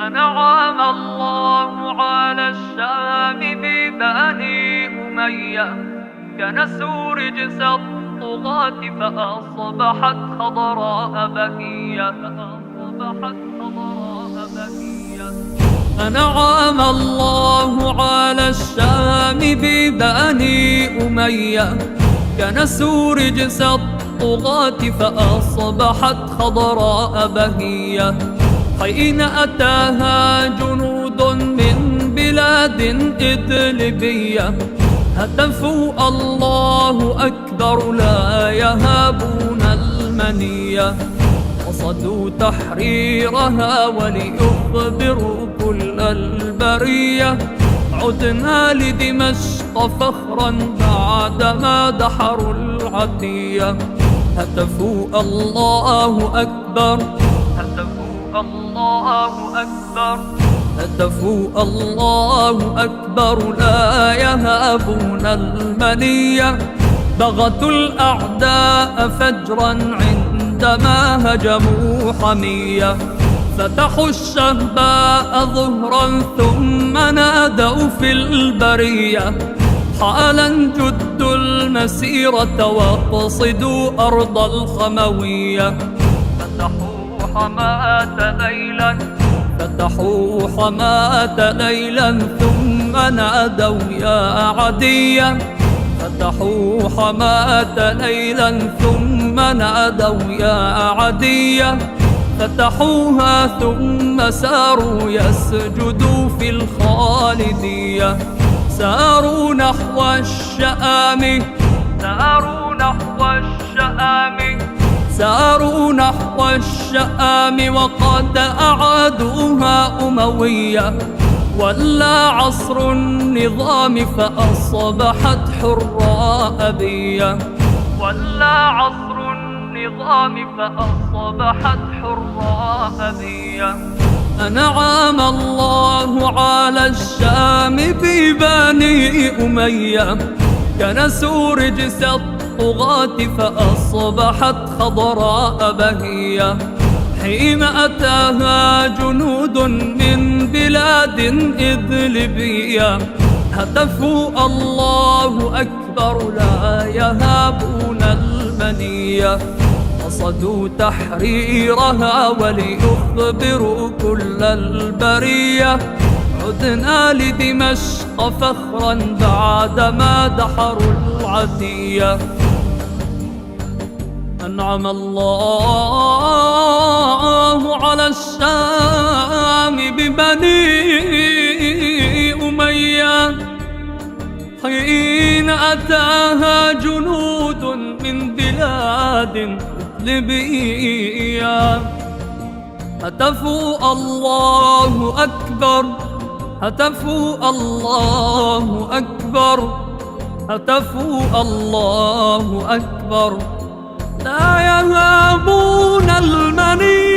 أنعم الله على الشام ببني أمية، كنسوا رجس الطغاة فأصبحت خضراء بهية. أنعم الله على الشام ببني أمية، كنسوا رجس الطغاة فأصبحت خضراء بهية. حين أتاها جنود من بلاد إدلبية، هتفوا الله أكبر لا يهابون المنية. قصدوا تحريرها وليخبروا كل البرية، عدنا لدمشق فخرا بعدما دحروا العتية. هتفوا الله أكبر، هتفوا الله أكبر، هتفوا الله أكبر لا يهابون المنية. بغتوا الأعداء فجرا عندما هجموا حمية، فتحوا الشهباء ظهرا ثم نادوا في البرية، حالا جدوا المسيرة واقصدوا أرض الخموية. فتحوا حماة ليلا، فتحوا حماة ليلا ثم نادوا يا عدية. فتحوا حماة ليلا ثم نادوا يا عدية. فتحوها ثم ساروا يسجدوا في الخالدية. ساروا نحو الشآم، ساروا نحو الشآم، ساروا نحو الشآم وقد أعادوها أموية. ولى عصر النظام فأصبحت حرة أبية، ولى عصر النظام فأصبحت حرة أبية. أنعم الله على الشام ببني أمية، كنسوا رجس الطغاة فأصبحت خضراء بهية. حين أتاها جنود من بلاد إدلبية، هتفوا الله أكبر لا يهابون المنية. قصدوا تحريرها وليخبروا كل البرية، عدنا لدمشق فخرا بعدما دحروا العتية. أنعم الله على الشام ببني أمية، حين أتاها جنود من بلاد ليبيا. هتفوا الله أكبر، هتفوا الله أكبر، هتفوا الله أكبر لا يهابون المنية.